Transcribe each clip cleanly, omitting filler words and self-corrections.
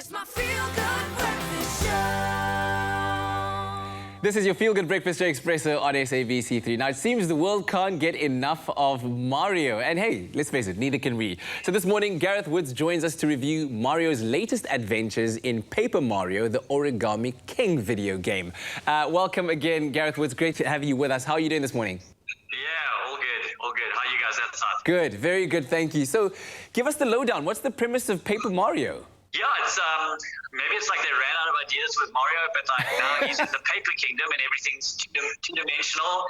It's my feel-good breakfast show. This is your feel-good breakfast show, Expresso on SABC3. Now, it seems the world can't get enough of Mario. And hey, let's face it, neither can we. So this morning, Gareth Woods joins us to review Mario's latest adventures in Paper Mario, the Origami King video game. Welcome again, Gareth Woods. Great to have you with us. How are you doing this morning? Yeah, all good, all good. How are you guys outside? Good, very good, thank you. So, give us the lowdown. What's the premise of Paper Mario? Yeah, it's maybe it's like they ran out of ideas with Mario, but like now he's in the paper kingdom and everything's two-dimensional.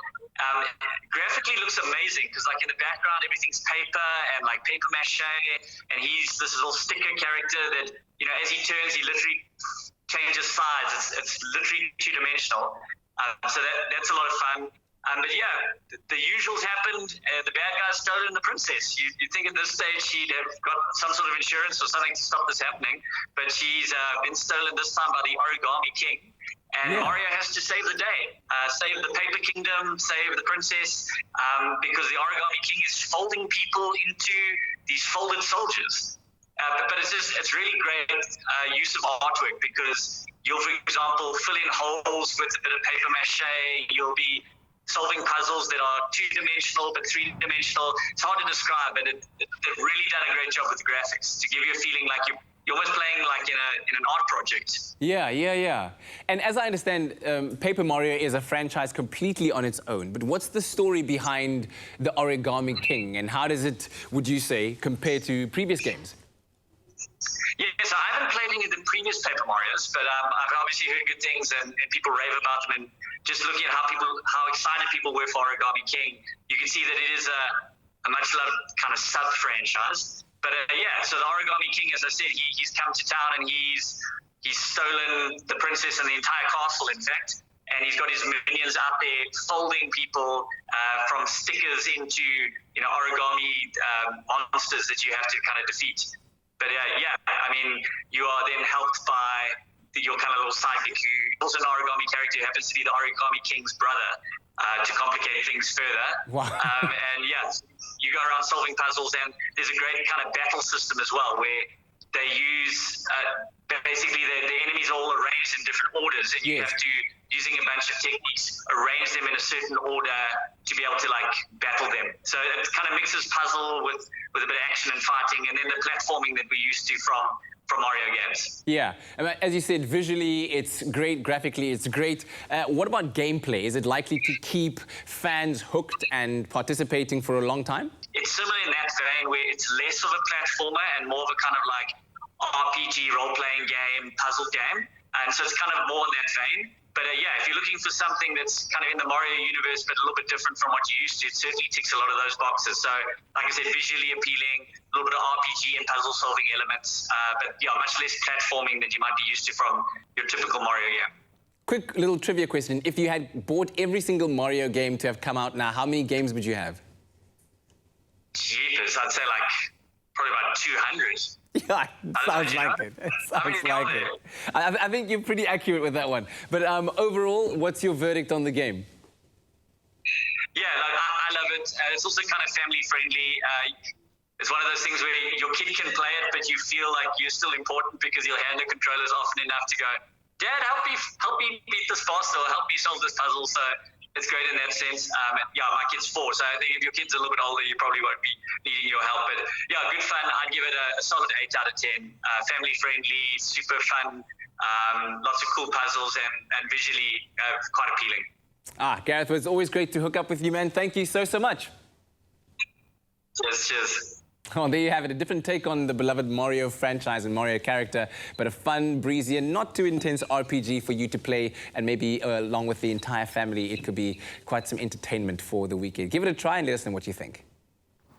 Graphically looks amazing because like in the background everything's paper and like paper mache, and he's this little sticker character that, you know, as he turns he literally changes sides. It's literally two-dimensional. So that's a lot of fun. But yeah, the usuals happened. The bad guys stolen the princess. You'd think at this stage he'd have got some sort of insurance or something to stop this happening, but she's been stolen this time by the Origami King. And Mario has to save the day, save the paper kingdom, save the princess, because the Origami King is folding people into these folded soldiers. But it's really great use of artwork because you'll, for example, fill in holes with a bit of paper mache. You'll be solving puzzles that are two-dimensional but three-dimensional. It's hard to describe, but they've really done a great job with the graphics to give you a feeling like you're almost playing like in an art project. Yeah. And as I understand, Paper Mario is a franchise completely on its own. But what's the story behind the Origami King, and how does it, would you say, compare to previous games? Yeah, so I haven't played any of the previous Paper Marios, but I've obviously heard good things and people rave about them. And just looking at how excited people were for Origami King, you can see that it is a much-loved kind of sub-franchise. But yeah, so the Origami King, as I said, he's come to town and he's stolen the princess and the entire castle, in fact. And he's got his minions out there folding people from stickers into, you know, origami monsters that you have to kind of defeat. But yeah, I mean, you are then helped by your kind of little sidekick, who also an origami character who happens to be the Origami King's brother, to complicate things further. Wow. And yeah, you go around solving puzzles, and there's a great kind of battle system as well, where they use basically the enemies all arranged in different orders, and you have to, using a bunch of techniques, arrange them in a certain order to be able to like battle them. So it kind of mixes puzzle with a bit of action and fighting, and then the platforming that we're used to from Mario games. Yeah, as you said, visually it's great, graphically it's great. What about gameplay? Is it likely to keep fans hooked and participating for a long time? It's similar in that vein, where it's less of a platformer and more of a kind of like RPG role-playing game, puzzle game. And so it's kind of more in that vein. But yeah, if you're looking for something that's kind of in the Mario universe, but a little bit different from what you're used to, it certainly ticks a lot of those boxes. So, like I said, visually appealing, a little bit of RPG and puzzle-solving elements, but yeah, much less platforming than you might be used to from your typical Mario game. Quick little trivia question. If you had bought every single Mario game to have come out now, how many games would you have? Jeepers, I'd say like probably about 200. Yeah, sounds like it. Sounds like it. I think you're pretty accurate with that one. But overall, what's your verdict on the game? Yeah, like, I love it. It's also kind of family friendly. It's one of those things where your kid can play it, but you feel like you're still important because you'll hand the controllers often enough to go, Dad, help me beat this boss, or help me solve this puzzle. So it's great in that sense. Yeah, my kid's 4, so I think if your kid's a little bit older, you probably won't be needing your help. But yeah, good fun. I'd give it a solid 8 out of 10. Family friendly, super fun, lots of cool puzzles, and visually quite appealing. Gareth, it's always great to hook up with you, man. Thank you so much. Cheers. Oh, there you have it, a different take on the beloved Mario franchise and Mario character, but a fun, breezy, and not too intense RPG for you to play, and maybe along with the entire family, it could be quite some entertainment for the weekend. Give it a try and let us know what you think.